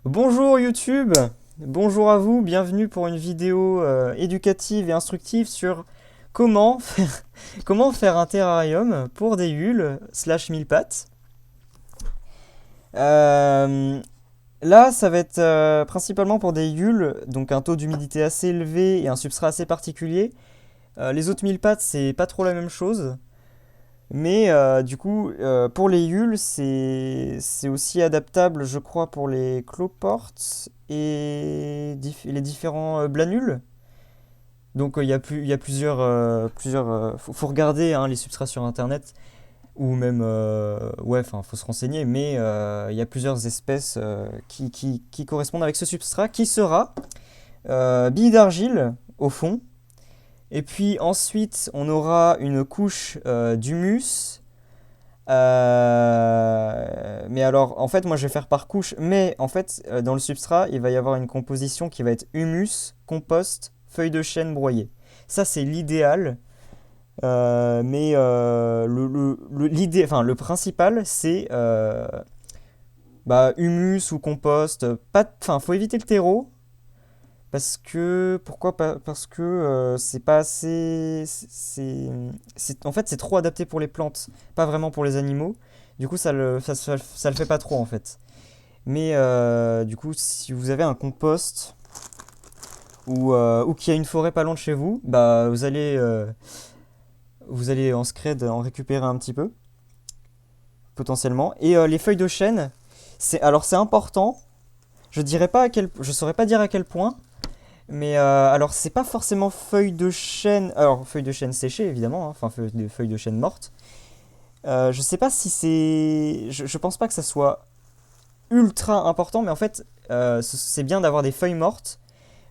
Bonjour YouTube, bonjour à vous, bienvenue pour une vidéo éducative et instructive sur comment faire, comment faire un terrarium pour des hulles slash mille pattes. Euh, Là, ça va être principalement pour des hulles, donc un taux d'humidité assez élevé et un substrat assez particulier. Les autres mille pattes, c'est pas trop la même chose. Mais du coup, pour les hulles, c'est aussi adaptable, je crois, pour les cloportes et les différents blanules. Donc il y a plusieurs faut regarder hein, les substrats sur internet ou même ouais, enfin faut se renseigner. Mais il y a plusieurs espèces qui correspondent avec ce substrat, qui sera billes d'argile au fond. Et puis ensuite, on aura une couche d'humus. Mais alors, en fait, moi je vais faire par couche. Mais en fait, dans le substrat, il va y avoir une composition qui va être humus, compost, feuilles de chêne broyées. Ça, c'est l'idéal. Mais l'idée, enfin, le principal, c'est bah, humus ou compost. Pas, enfin, faut éviter le terreau. Parce que, pourquoi pas? Parce que c'est pas assez. En fait, c'est trop adapté pour les plantes, pas vraiment pour les animaux. Du coup, ça le fait pas trop en fait. Mais du coup, si vous avez un compost ou qu'il y a une forêt pas loin de chez vous, bah vous allez en scred en récupérer un petit peu, potentiellement. Et les feuilles de chêne, c'est important. Je saurais pas dire à quel point. Mais alors, c'est pas forcément feuilles de chêne. Alors, feuilles de chêne séchées, évidemment, hein, enfin, feuilles de chêne mortes. Je sais pas si c'est. Je pense pas que ça soit ultra important, mais en fait, c'est bien d'avoir des feuilles mortes.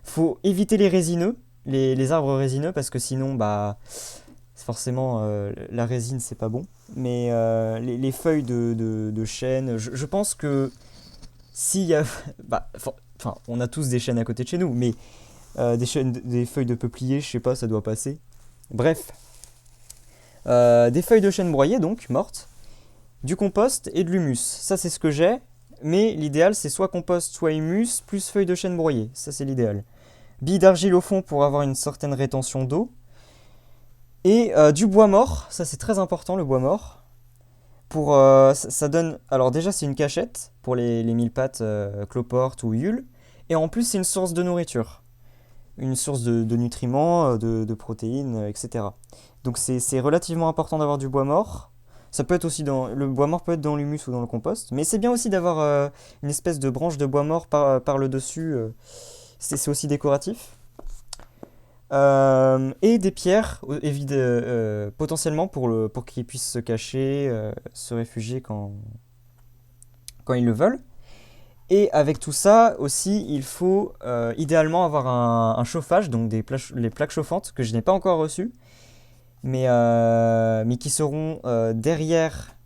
Faut éviter les résineux, les arbres résineux, parce que sinon, bah. Forcément, la résine, c'est pas bon. Mais les feuilles de chêne, je pense que s'il y a. Bah, enfin, on a tous des chênes à côté de chez nous, mais des feuilles de peuplier, je sais pas, ça doit passer. Bref, des feuilles de chêne broyées, donc, mortes, du compost et de l'humus. Ça, c'est ce que j'ai, mais l'idéal, c'est soit compost, soit humus, plus feuilles de chêne broyées. Ça, c'est l'idéal. Billes d'argile au fond pour avoir une certaine rétention d'eau. Et du bois mort, ça c'est très important, le bois mort. Ça donne. Alors, déjà, c'est une cachette pour les mille pattes, cloporte ou yule. Et en plus, c'est une source de nourriture, une source de nutriments, de protéines, etc. Donc c'est relativement important d'avoir du bois mort. Ça peut être aussi le bois mort peut être dans l'humus ou dans le compost, mais c'est bien aussi d'avoir une espèce de branche de bois mort par le dessus. C'est aussi décoratif. Et des pierres, potentiellement pour qu'ils puissent se cacher, se réfugier quand ils le veulent. Et avec tout ça aussi, il faut idéalement avoir un chauffage, donc les plaques chauffantes que je n'ai pas encore reçues, mais qui seront derrière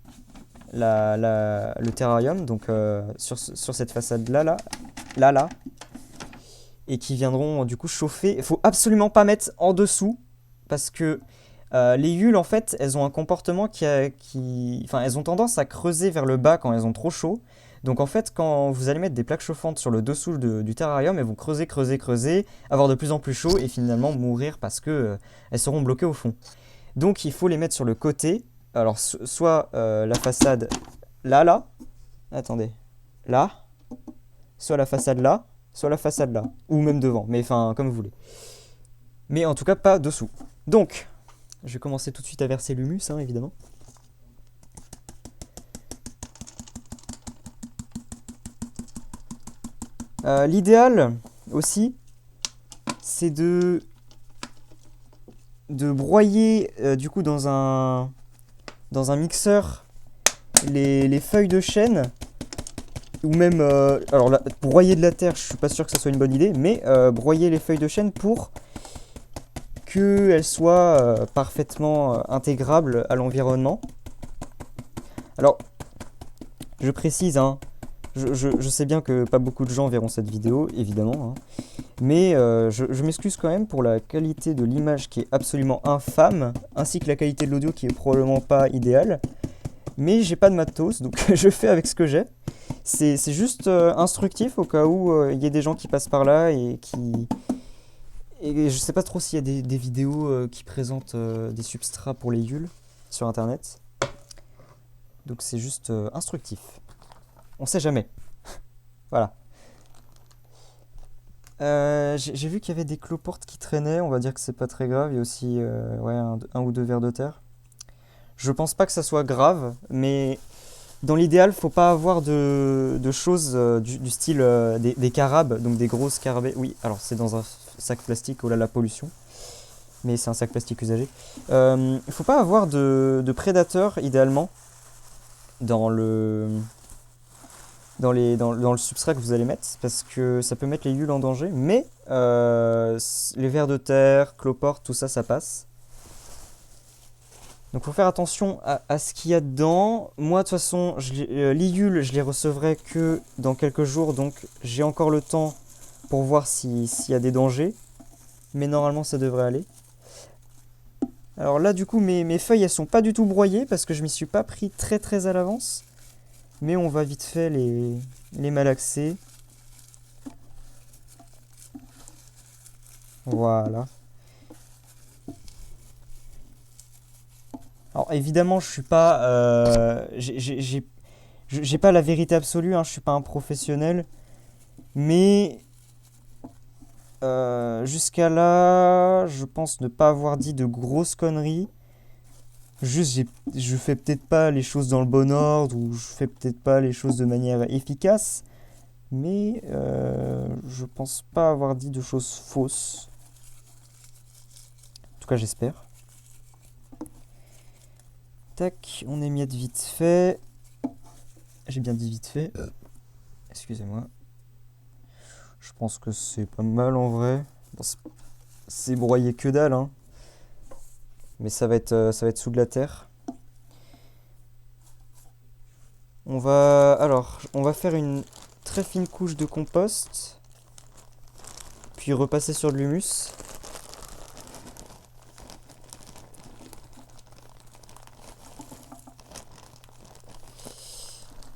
le terrarium, donc sur cette façade là, et qui viendront du coup chauffer. Il faut absolument pas mettre en dessous, parce que les hulles, en fait, elles ont un comportement enfin, elles ont tendance à creuser vers le bas quand elles ont trop chaud. Donc en fait, quand vous allez mettre des plaques chauffantes sur le dessous du terrarium, elles vont creuser, avoir de plus en plus chaud et finalement mourir parce que elles seront bloquées au fond. Donc il faut les mettre sur le côté. Alors soit la façade là, attendez, là, soit la façade là, soit la façade là, ou même devant, mais enfin comme vous voulez. Mais en tout cas pas dessous. Donc, je vais commencer tout de suite à verser l'humus, hein, évidemment. L'idéal aussi, c'est de broyer du coup dans un mixeur les feuilles de chêne ou même alors là, broyer de la terre, je suis pas sûr que ça soit une bonne idée, mais broyer les feuilles de chêne pour qu'elles soient parfaitement intégrables à l'environnement. Alors, je précise, hein, je sais bien que pas beaucoup de gens verront cette vidéo, évidemment, hein, mais je m'excuse quand même pour la qualité de l'image qui est absolument infâme, ainsi que la qualité de l'audio qui est probablement pas idéale. Mais j'ai pas de matos, donc je fais avec ce que j'ai. C'est juste instructif au cas où il y a des gens qui passent par là et qui... Et je sais pas trop s'il y a des vidéos qui présentent des substrats pour les yules sur internet. Donc c'est juste instructif. On sait jamais. Voilà. J'ai vu qu'il y avait des cloportes qui traînaient, on va dire que c'est pas très grave. Il y a aussi ouais, un ou deux vers de terre. Je pense pas que ça soit grave, mais dans l'idéal, faut pas avoir de choses du style des carabes, donc des grosses carabées. Oui, alors c'est dans un sac plastique, oh là la pollution, mais c'est un sac plastique usagé. Faut pas avoir de prédateurs idéalement dans dans le substrat que vous allez mettre, parce que ça peut mettre les yules en danger, mais les vers de terre, cloportes, tout ça, ça passe. Donc faut faire attention à ce qu'il y a dedans. Moi de toute façon, les yules, je les recevrai que dans quelques jours, donc j'ai encore le temps pour voir s'il y a des dangers. Mais normalement ça devrait aller. Alors là du coup mes feuilles elles sont pas du tout broyées parce que je m'y suis pas pris très à l'avance. Mais on va vite fait les malaxer. Voilà. Alors évidemment, je suis pas, j'ai pas la vérité absolue, hein, je suis pas un professionnel, mais jusqu'à là, je pense ne pas avoir dit de grosses conneries. Juste, je fais peut-être pas les choses dans le bon ordre ou je fais peut-être pas les choses de manière efficace, mais je pense pas avoir dit de choses fausses. En tout cas, j'espère. Tac, on émiette vite fait. J'ai bien dit vite fait. Excusez-moi. Je pense que c'est pas mal en vrai. Bon, c'est broyé que dalle, hein. Mais ça va être sous de la terre. On va faire une très fine couche de compost. Puis repasser sur de l'humus.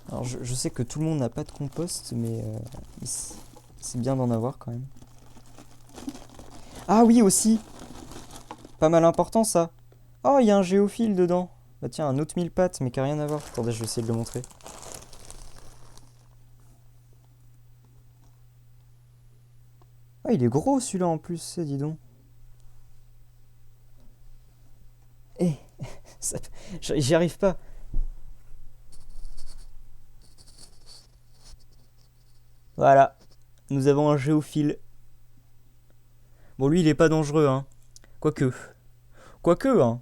Alors je sais que tout le monde n'a pas de compost, mais c'est bien d'en avoir quand même. Ah oui aussi. Pas mal important ça. Oh, il y a un géophile dedans. Bah tiens, un autre mille pattes, mais qui a rien à voir. Attendez, je vais essayer de le montrer. Ah, il est gros celui-là en plus, dis donc. Eh, ça- j'y arrive pas. Voilà, nous avons un géophile. Bon, lui, il est pas dangereux, hein. Quoique. Quoique, hein.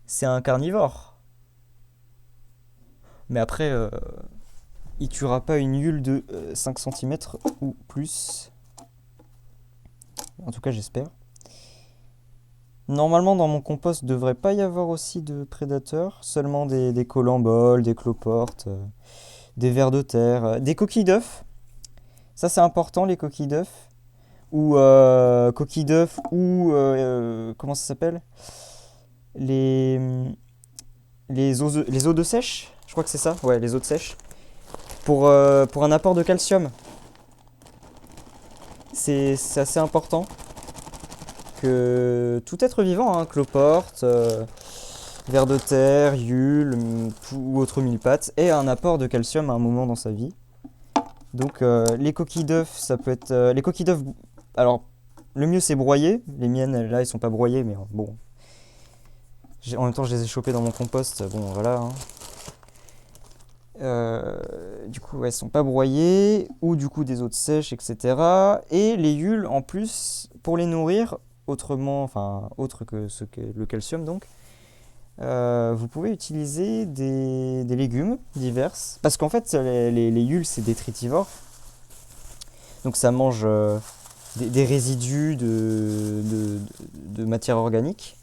C'est un carnivore. Mais après, il tuera pas une yule de 5 cm ou plus. En tout cas, j'espère. Normalement, dans mon compost, il devrait pas y avoir aussi de prédateurs. Seulement des colamboles, des cloportes, des vers de terre, des coquilles d'œufs. Ça, c'est important, les coquilles d'œufs. Ou coquilles d'œufs, ou comment ça s'appelle? Les, les eaux de sèche. Je crois que c'est ça. Ouais, les eaux de sèche. Pour un apport de calcium. C'est assez important que tout être vivant, hein, cloporte, vers de terre, yule, ou autre mille pattes, ait un apport de calcium à un moment dans sa vie. Donc les coquilles d'œufs, ça peut être... les coquilles d'œufs, alors le mieux c'est broyer. Les miennes, là, elles sont pas broyées, mais bon. En même temps, je les ai chopées dans mon compost, bon voilà, hein. Du coup, ouais, elles sont pas broyées, ou du coup des eaux de sèche, etc. Et les yules, en plus, pour les nourrir, autrement, enfin, autre que le calcium donc, vous pouvez utiliser des légumes divers. Parce qu'en fait, les yules, c'est détritivores. Donc ça mange des résidus de matière organique.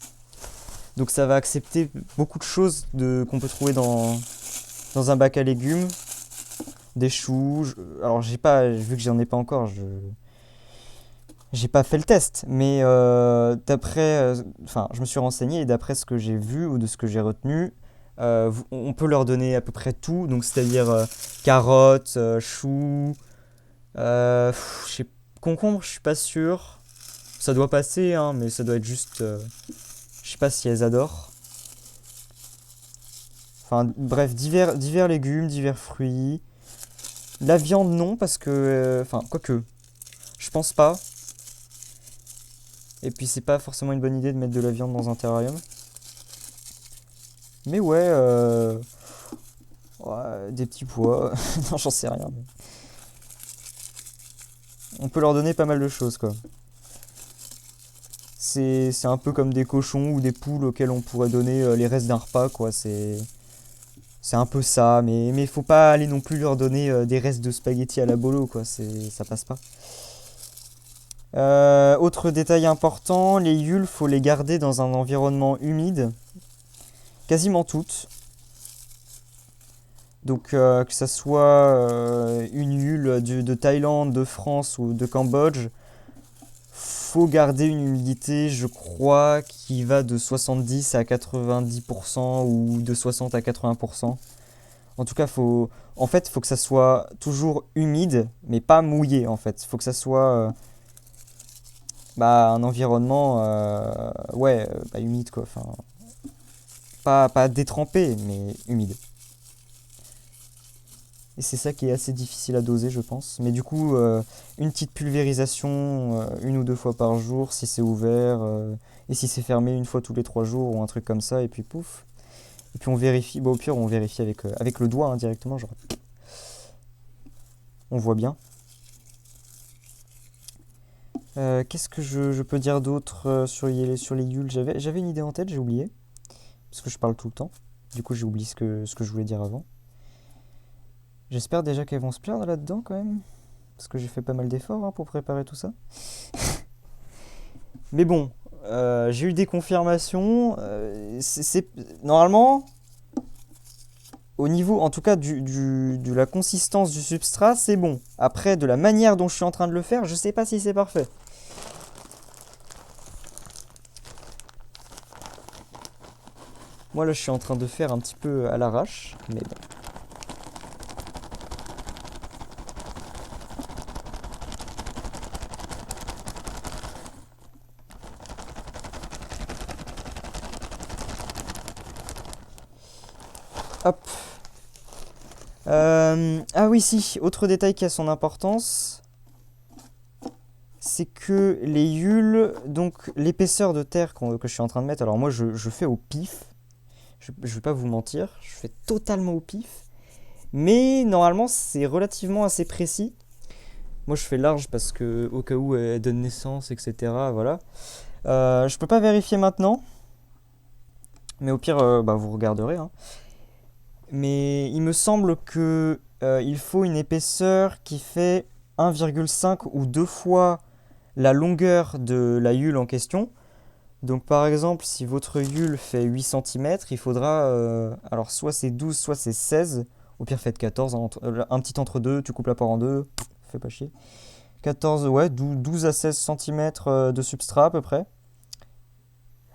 Donc ça va accepter beaucoup de choses qu'on peut trouver dans un bac à légumes. Des choux. Alors j'ai pas, vu que j'en ai pas encore, j'ai pas fait le test. Mais d'après, enfin je me suis renseigné et d'après ce que j'ai vu ou de ce que j'ai retenu, On peut leur donner à peu près tout, donc c'est-à-dire carottes, choux, je sais, concombre, je suis pas sûr. Ça doit passer, hein, mais ça doit être juste. Je sais pas si elles adorent. Enfin, bref, divers légumes, divers fruits. La viande, non, parce que. Enfin, quoique. Je pense pas. Et puis, c'est pas forcément une bonne idée de mettre de la viande dans un terrarium. Mais ouais, ouais, des petits pois. Non, j'en sais rien. On peut leur donner pas mal de choses, quoi. C'est un peu comme des cochons ou des poules auxquels on pourrait donner les restes d'un repas, quoi. C'est un peu ça, mais faut pas aller non plus leur donner des restes de spaghettis à la bolo, quoi. Ça passe pas. Autre détail important, les yules, faut les garder dans un environnement humide, quasiment toutes. Donc que ça soit une yule de Thaïlande, de France ou de Cambodge, faut garder une humidité, je crois, qui va de 70 à 90% ou de 60 à 80%. En tout cas, en fait, faut que ça soit toujours humide, mais pas mouillé, en fait. Faut que ça soit bah, un environnement ouais, bah, humide, quoi. Enfin, pas détrempé, mais humide. Et c'est ça qui est assez difficile à doser, je pense. Mais du coup, une petite pulvérisation une ou deux fois par jour si c'est ouvert, et si c'est fermé une fois tous les 3 jours ou un truc comme ça, et puis pouf. Et puis on vérifie, bah, au pire on vérifie avec le doigt hein, directement, genre on voit bien. Qu'est-ce que je peux dire d'autre sur les yules? J'avais une idée en tête, j'ai oublié, parce que je parle tout le temps. Du coup j'ai oublié ce que je voulais dire avant. J'espère déjà qu'elles vont se plaire là-dedans quand même, parce que j'ai fait pas mal d'efforts hein, pour préparer tout ça. Mais bon, j'ai eu des confirmations. Normalement, au niveau, en tout cas, de la consistance du substrat, c'est bon. Après, de la manière dont je suis en train de le faire, je sais pas si c'est parfait. Moi, là, je suis en train de faire un petit peu à l'arrache, mais bon. Hop. Ah oui, si, autre détail qui a son importance, c'est que les yules, donc l'épaisseur de terre que je suis en train de mettre, alors moi je fais au pif, je vais pas vous mentir, je fais totalement au pif, mais normalement c'est relativement assez précis. Moi je fais large parce que au cas où elle donne naissance, etc. Voilà. Je peux pas vérifier maintenant, mais au pire bah, vous regarderez, hein. Mais il me semble que il faut une épaisseur qui fait 1,5 ou 2 fois la longueur de la yule en question. Donc par exemple, si votre yule fait 8 cm, il faudra, alors soit c'est 12, soit c'est 16. Au pire, faites 14, hein, un petit entre-deux, tu coupes la poire en deux, fais pas chier. 14, ouais, 12 à 16 cm de substrat à peu près.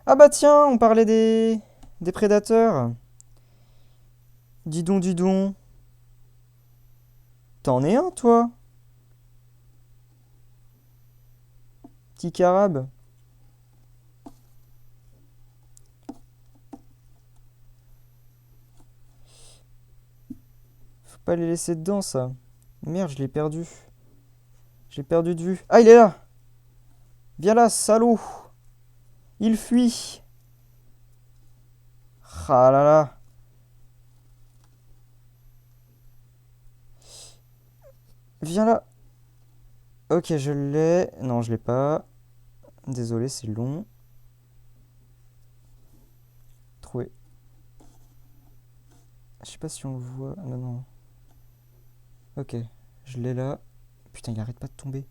Ah bah tiens, on parlait des prédateurs. Dis donc, dis donc. T'en es un, toi, petit carabe? Faut pas les laisser dedans, ça. Merde, je l'ai perdu. Je l'ai perdu de vue. Ah, il est là! Viens là, salaud! Il fuit! Ah là là! Viens là! Ok, je l'ai. Non, je l'ai pas. Désolé, c'est long. Trouvé. Je sais pas si on le voit. Non, non. Ok, je l'ai là. Putain, il arrête pas de tomber.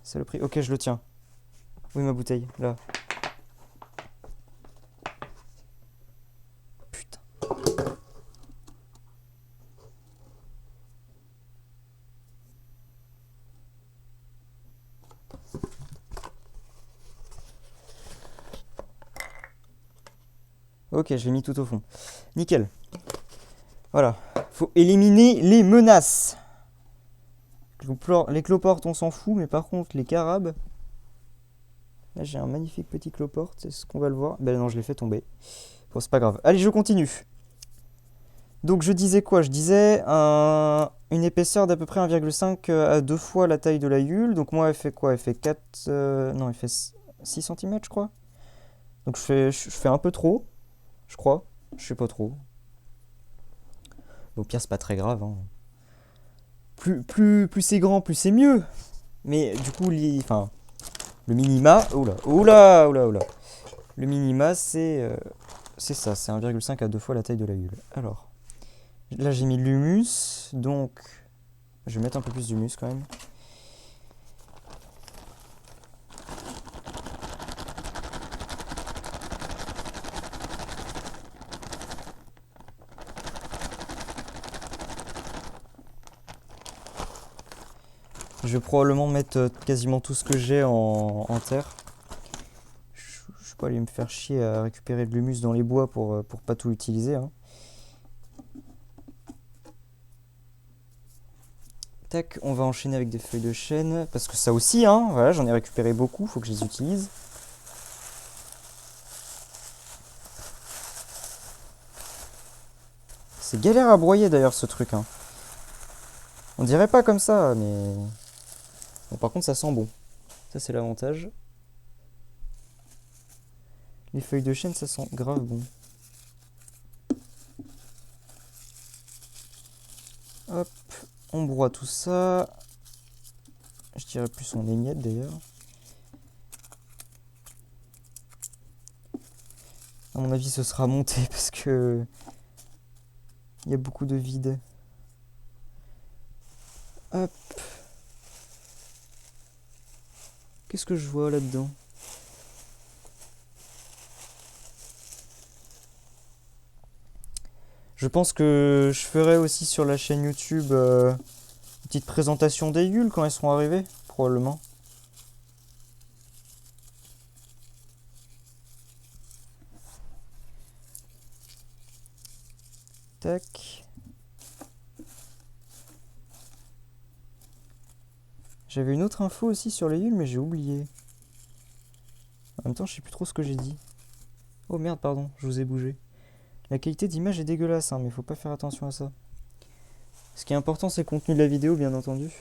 Saloperie. Ok, je le tiens. Oui, ma bouteille, là. Putain. Ok, je l'ai mis tout au fond. Nickel. Voilà. Faut éliminer les menaces. Les cloportes, on s'en fout, mais par contre, les carabes... Là, j'ai un magnifique petit cloporte. Est-ce qu'on va le voir? Ben non, je l'ai fait tomber. Bon, c'est pas grave. Allez, je continue. Donc, je disais quoi? Je disais une épaisseur d'à peu près 1,5 à 2 fois la taille de la Yule. Donc, moi, elle fait quoi? Elle fait 4... non, elle fait 6 cm, je crois. Donc, je fais un peu trop, je crois. Je sais pas trop. Au pire, c'est pas très grave, hein. Plus c'est grand, plus c'est mieux. Mais du coup, le minima... Oula, oula, oula, oula. Le minima, c'est ça, c'est 1,5 à 2 fois la taille de la Yule. Alors, là j'ai mis de l'humus, donc je vais mettre un peu plus d'humus quand même. Je vais probablement mettre quasiment tout ce que j'ai en terre. Je vais pas aller me faire chier à récupérer de l'humus dans les bois pour pas tout utiliser, hein. Tac, on va enchaîner avec des feuilles de chêne, parce que ça aussi, hein, voilà, j'en ai récupéré beaucoup, faut que je les utilise. C'est galère à broyer d'ailleurs ce truc, hein. On dirait pas comme ça, mais... Bon, par contre ça sent bon. Ça c'est l'avantage. Les feuilles de chêne ça sent grave bon. Hop, on broie tout ça. Je dirais plus on émiette d'ailleurs. À mon avis ce sera monté parce que... Il y a beaucoup de vide. Hop. Qu'est-ce que je vois là-dedans? Je pense que je ferai aussi sur la chaîne YouTube une petite présentation des Yules quand elles seront arrivées, probablement. Tac. J'avais une autre info aussi sur les Yules, mais j'ai oublié. En même temps, je sais plus trop ce que j'ai dit. Oh merde, pardon, je vous ai bougé. La qualité d'image est dégueulasse, hein, mais faut pas faire attention à ça. Ce qui est important, c'est le contenu de la vidéo, bien entendu.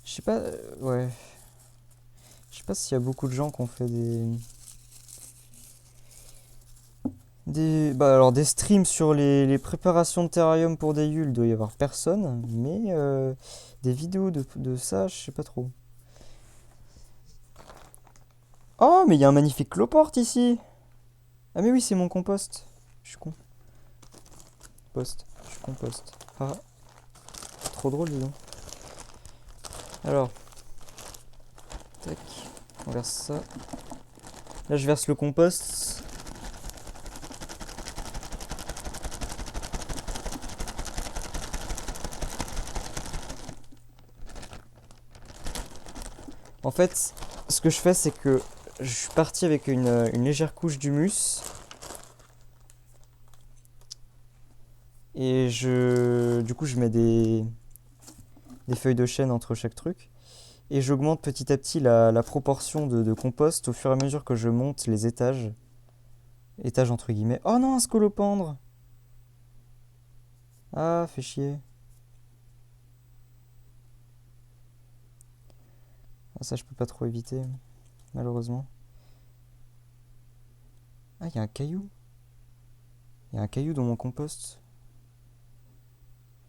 Je sais pas, ouais. Je sais pas s'il y a beaucoup de gens qui ont fait alors des streams sur les préparations de terrarium pour des Yules, il doit y avoir personne, mais des vidéos de ça, je sais pas trop. Oh, mais il y a un magnifique cloporte ici. Ah mais oui, c'est mon compost. Je suis con. Je composte. Ah, trop drôle, dis donc. Alors, tac, on verse ça. Là, je verse le compost. En fait, ce que je fais, c'est que je suis parti avec une légère couche d'humus. Et du coup, je mets des feuilles de chêne entre chaque truc. Et j'augmente petit à petit la proportion de compost au fur et à mesure que je monte les étages. Étages entre guillemets. Oh non, un scolopendre! Ah, fait chier. Ah, ça, je peux pas trop éviter, malheureusement. Ah, il y a un caillou. Il y a un caillou dans mon compost.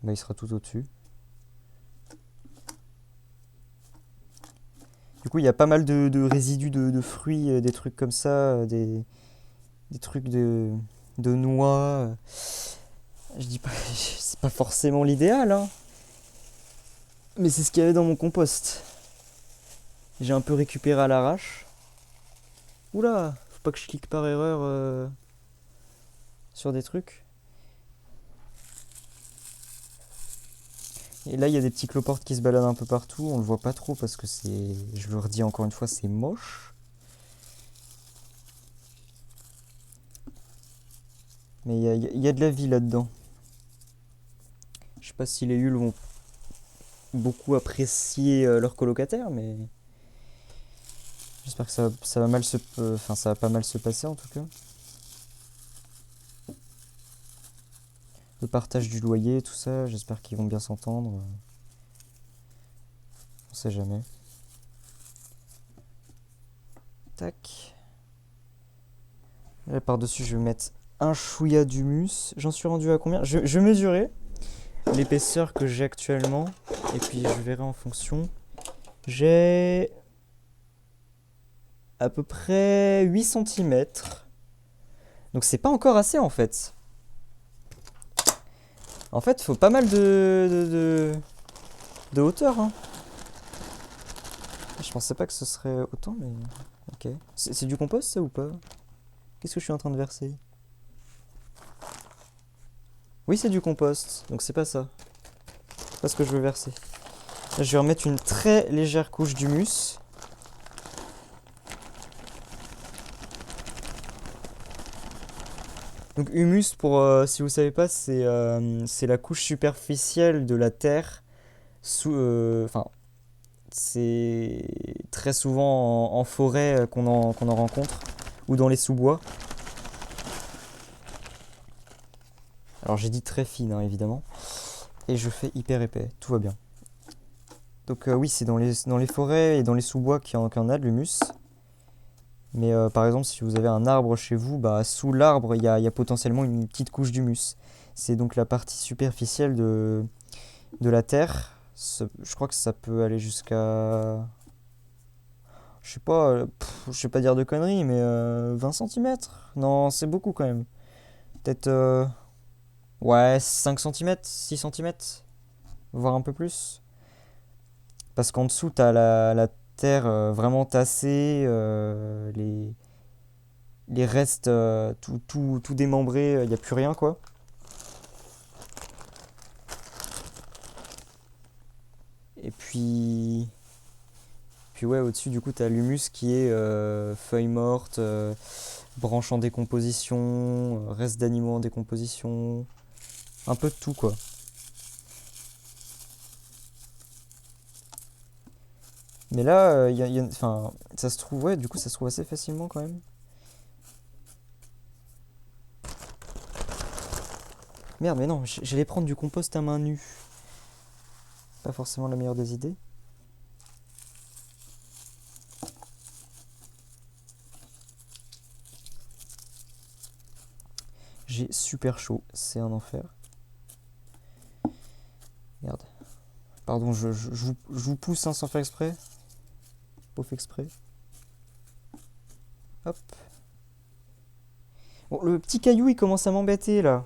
Bah, il sera tout au-dessus. Du coup, il y a pas mal de résidus de fruits, des trucs comme ça, des trucs de noix. Je dis pas, c'est pas forcément l'idéal, hein. Mais c'est ce qu'il y avait dans mon compost. J'ai un peu récupéré à l'arrache. Oula, faut pas que je clique par erreur sur des trucs. Et là, il y a des petits cloportes qui se baladent un peu partout. On le voit pas trop parce que c'est, je le redis encore une fois, c'est moche. Mais il y a de la vie là-dedans. Je sais pas si les hulles vont beaucoup apprécier leur colocataire, mais j'espère que ça va mal se, enfin, ça va pas mal se passer en tout cas. Le partage du loyer, tout ça, j'espère qu'ils vont bien s'entendre. On sait jamais. Tac. Là, par-dessus, je vais mettre un chouïa d'humus. J'en suis rendu à combien? Je mesurais l'épaisseur que j'ai actuellement. Et puis, je verrai en fonction. J'ai à peu près 8 cm. Donc, c'est pas encore assez, en fait. En fait, il faut pas mal de hauteur, hein. Je pensais pas que ce serait autant, mais... Ok. C'est du compost, ça, ou pas? Qu'est-ce que je suis en train de verser? Oui, c'est du compost, donc c'est pas ça. C'est pas ce que je veux verser. Là, je vais remettre une très légère couche d'humus. Donc humus, pour si vous savez pas, c'est la couche superficielle de la terre. Enfin, c'est très souvent en forêt qu'on en rencontre, ou dans les sous-bois. Alors j'ai dit très fine, hein, évidemment. Et je fais hyper épais, tout va bien. Donc oui, c'est dans les forêts et dans les sous-bois qu'il y en a de l'humus. Mais par exemple, si vous avez un arbre chez vous, bah, sous l'arbre, il y a potentiellement une petite couche d'humus. C'est donc la partie superficielle de la terre. Je crois que ça peut aller jusqu'à... Je sais pas, je sais pas dire de conneries, mais 20 cm? Non, c'est beaucoup quand même. Peut-être, ouais, 5 cm, 6 cm, voire un peu plus. Parce qu'en dessous, t'as la terre vraiment tassée, les restes tout démembrés, il n'y a plus rien quoi. Et puis ouais, au-dessus du coup, t'as l'humus qui est feuilles mortes, branches en décomposition, restes d'animaux en décomposition, un peu de tout quoi. Mais là, enfin, ça se trouve, ouais, du coup, ça se trouve assez facilement quand même. Merde, mais non, j'allais prendre du compost à main nue. Pas forcément la meilleure des idées. J'ai super chaud, c'est un enfer. Merde. Pardon, je vous pousse hein, sans faire exprès. Pas fait exprès. Hop. Bon, le petit caillou, il commence à m'embêter là.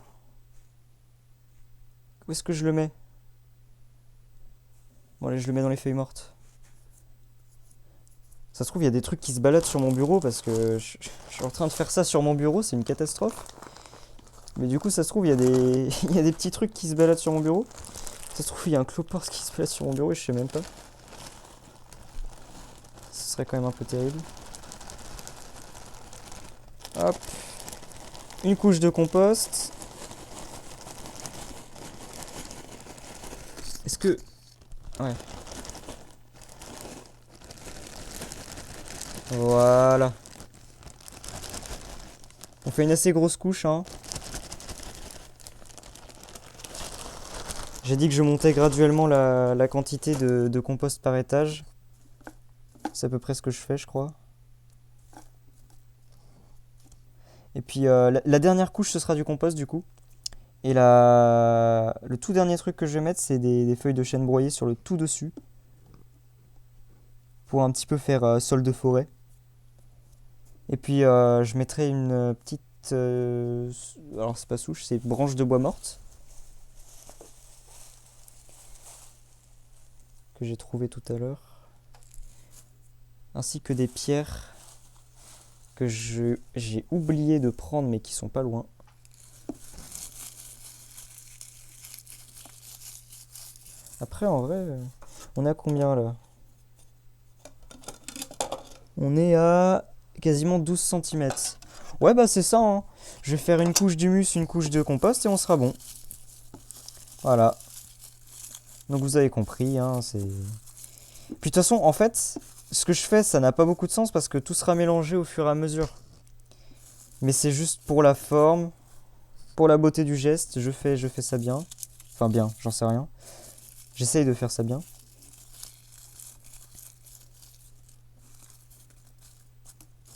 Où est-ce que je le mets? Bon, allez, je le mets dans les feuilles mortes. Ça se trouve, il y a des trucs qui se baladent sur mon bureau parce que je suis en train de faire ça sur mon bureau, c'est une catastrophe. Mais du coup, ça se trouve, il y a il y a des petits trucs qui se baladent sur mon bureau. Ça se trouve, il y a un clopard qui se balade sur mon bureau et je sais même pas. Ce serait quand même un peu terrible. Hop. Une couche de compost. Est-ce que... Ouais. Voilà. On fait une assez grosse couche, hein. J'ai dit que je montais graduellement la quantité de compost par étage. C'est à peu près ce que je fais, je crois. Et puis la dernière couche, ce sera du compost, du coup. Et le tout dernier truc que je vais mettre, c'est des feuilles de chêne broyées sur le tout dessus. Pour un petit peu faire sol de forêt. Et puis je mettrai une petite... alors c'est pas souche, c'est branche de bois morte. Que j'ai trouvé tout à l'heure. Ainsi que des pierres que j'ai oublié de prendre mais qui sont pas loin. Après, en vrai, on est à combien là? On est à quasiment 12 centimètres. Ouais, bah c'est ça, hein. Je vais faire une couche d'humus, une couche de compost et on sera bon. Voilà. Donc vous avez compris, hein, c'est... Puis de toute façon, en fait, ce que je fais, ça n'a pas beaucoup de sens parce que tout sera mélangé au fur et à mesure. Mais c'est juste pour la forme, pour la beauté du geste, je fais ça bien. Enfin bien, j'en sais rien. J'essaye de faire ça bien.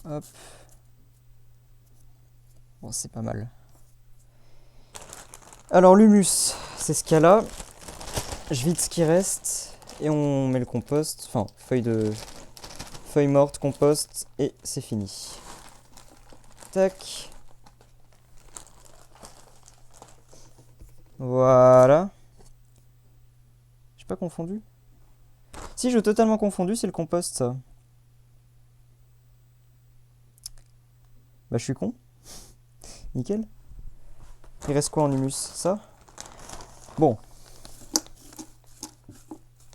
Hop. Bon, c'est pas mal. Alors l'humus, c'est ce qu'il y a là. Je vide ce qui reste et on met le compost. Enfin, feuilles mortes, compost et c'est fini. Tac. Voilà. J'ai pas confondu? Si, j'ai totalement confondu, c'est le compost ça. Bah je suis con. Nickel. Il reste quoi en humus? Ça? Bon.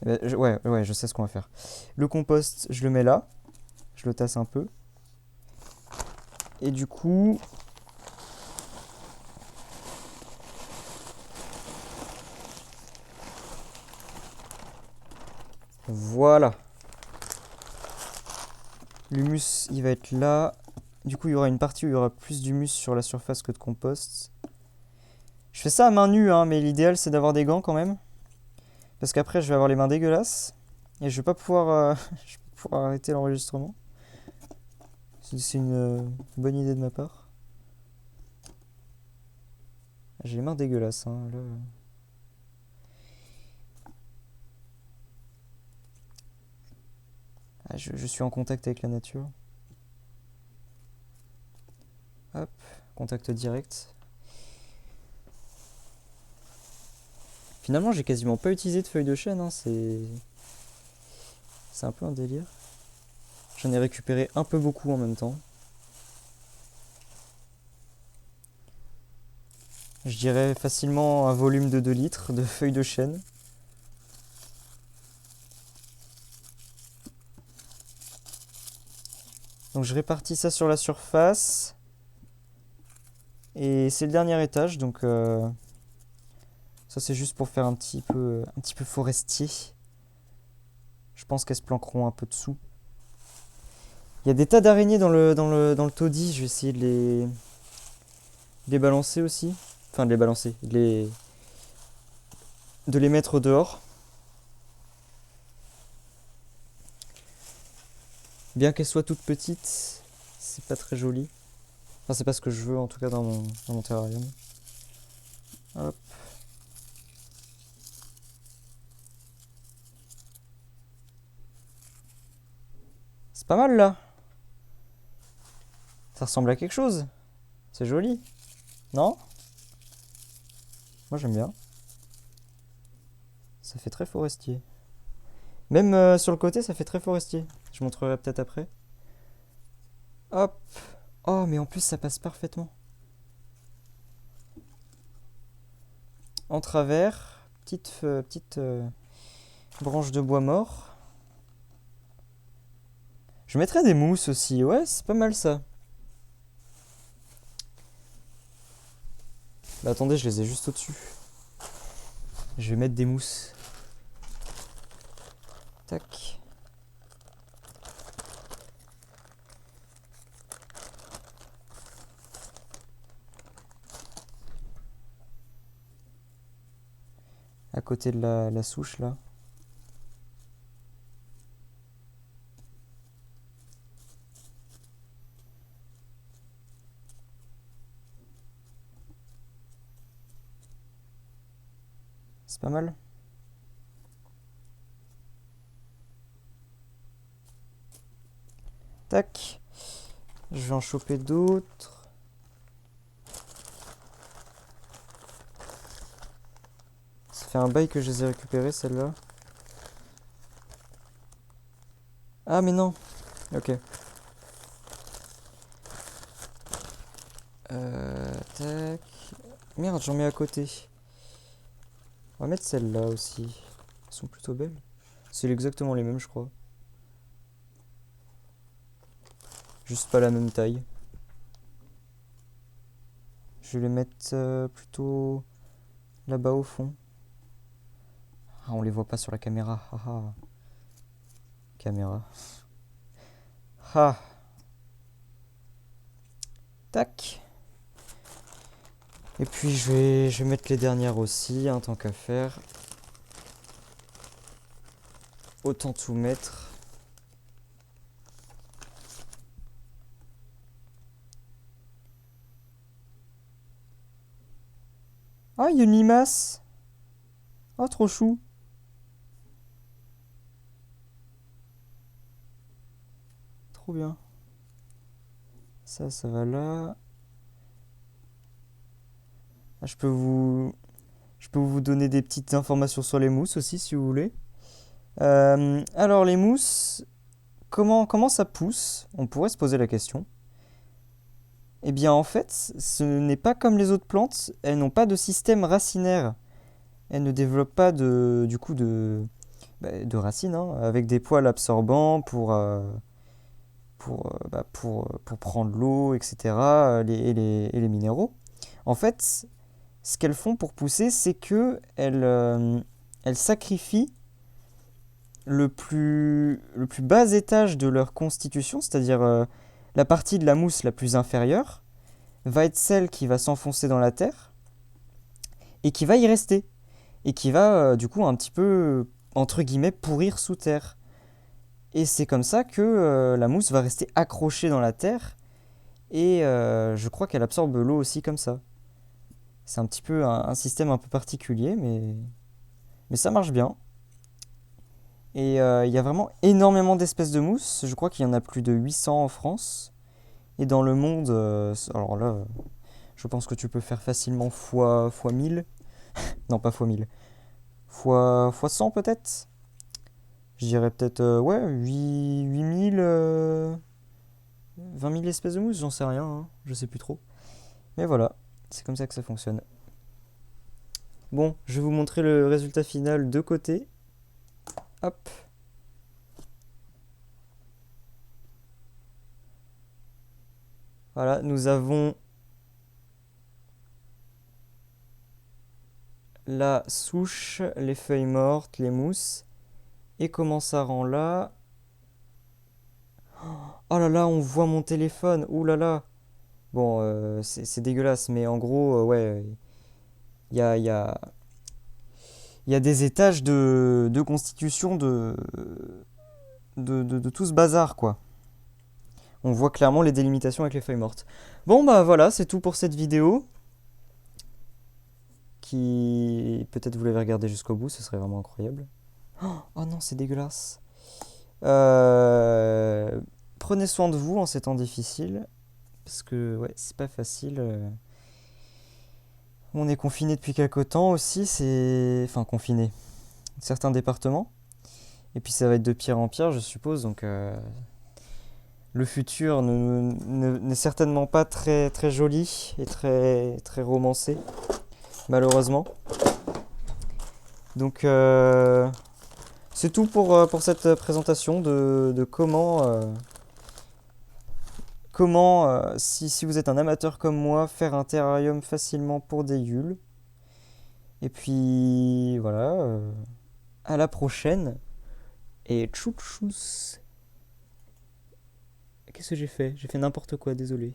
Ouais, je sais ce qu'on va faire. Le compost, je le mets là. Je le tasse un peu. Et du coup... Voilà. L'humus, il va être là. Du coup, il y aura une partie où il y aura plus d'humus sur la surface que de compost. Je fais ça à main nue, hein, mais l'idéal, c'est d'avoir des gants quand même. Parce qu'après, je vais avoir les mains dégueulasses. Et je vais pas pouvoir, je vais pas pouvoir arrêter l'enregistrement. C'est une bonne idée de ma part. J'ai les mains dégueulasses, hein, là. Ah, je suis en contact avec la nature. Hop, contact direct. Finalement, j'ai quasiment pas utilisé de feuilles de chêne, hein, c'est un peu un délire. J'en ai récupéré un peu beaucoup en même temps. Je dirais facilement un volume de 2 litres de feuilles de chêne. Donc je répartis ça sur la surface. Et c'est le dernier étage, donc ça c'est juste pour faire un petit peu forestier. Je pense qu'elles se planqueront un peu dessous. Il y a des tas d'araignées dans le taudis, je vais essayer de les balancer aussi. Enfin de les balancer, de les mettre dehors. Bien qu'elles soient toutes petites, c'est pas très joli. Enfin c'est pas ce que je veux en tout cas dans mon terrarium. Hop. C'est pas mal là. Ça ressemble à quelque chose. C'est joli. Non? Moi j'aime bien. Ça fait très forestier. Même sur le côté, ça fait très forestier. Je montrerai peut-être après. Hop. Oh, mais en plus, ça passe parfaitement. En travers, petite branche de bois mort. Je mettrai des mousses aussi. Ouais, c'est pas mal ça. Bah, attendez, je les ai juste au-dessus. Je vais mettre des mousses. Tac. À côté de la souche là. C'est pas mal. Tac. Je vais en choper d'autres. Ça fait un bail que je les ai récupérées celles-là. Ah mais non. Ok. Tac. Merde, j'en mets à côté. On va mettre celle-là aussi. sont plutôt belles. C'est exactement les mêmes, je crois. Juste pas la même taille. Je vais les mettre plutôt là-bas au fond. Ah, on les voit pas sur la caméra. Ah, ah. Caméra. Ah. Tac. Et puis je vais mettre les dernières aussi, hein, tant qu'à faire. Autant tout mettre. Ah, il y a une limace. Ah, trop chou. Trop bien. Ça va là. Ah, je peux vous donner des petites informations sur les mousses aussi, si vous voulez. Alors, les mousses, comment ça pousse? On pourrait se poser la question. Eh bien, en fait, ce n'est pas comme les autres plantes. Elles n'ont pas de système racinaire. Elles ne développent pas du coup de racines, hein, avec des poils absorbants pour prendre l'eau, etc., et les minéraux. En fait, ce qu'elles font pour pousser, c'est que elles sacrifient le plus bas étage de leur constitution, c'est-à-dire la partie de la mousse la plus inférieure, va être celle qui va s'enfoncer dans la terre et qui va y rester. Et qui va du coup un petit peu, entre guillemets, pourrir sous terre. Et c'est comme ça que la mousse va rester accrochée dans la terre. Et je crois qu'elle absorbe l'eau aussi comme ça. C'est un petit peu un système un peu particulier, mais ça marche bien. Et il y a vraiment énormément d'espèces de mousse. Je crois qu'il y en a plus de 800 en France. Et dans le monde, alors là, je pense que tu peux faire facilement fois 1000. Non, pas fois 1000. Fois 100 peut-être. Je dirais peut-être, ouais, 8000, 20 000 espèces de mousse, j'en sais rien, hein, je sais plus trop. Mais voilà, c'est comme ça que ça fonctionne. Bon, je vais vous montrer le résultat final de côté. Hop. Voilà, nous avons la souche, les feuilles mortes, les mousses. Et comment ça rend là? Oh là là, on voit mon téléphone. Ouh là là. Bon, c'est dégueulasse, mais en gros, ouais, il y a, il y a, il y a des étages de constitution de tout ce bazar, quoi. On voit clairement les délimitations avec les feuilles mortes. Bon, bah voilà, c'est tout pour cette vidéo. Qui, peut-être vous l'avez regardé jusqu'au bout, ce serait vraiment incroyable. Oh non, c'est dégueulasse. Euh, Prenez soin de vous en ces temps difficiles. Parce que, ouais, c'est pas facile. On est confiné depuis quelque temps aussi, c'est. Enfin, confiné. Certains départements. Et puis ça va être de pire en pire, je suppose. Donc, le futur n'est certainement pas très, très joli et très, très romancé, malheureusement. Donc, c'est tout pour cette présentation de comment si vous êtes un amateur comme moi, faire un terrarium facilement pour des yules. Et puis, voilà, à la prochaine. Et tchou tchous. Qu'est-ce que j'ai fait? J'ai fait n'importe quoi, désolé.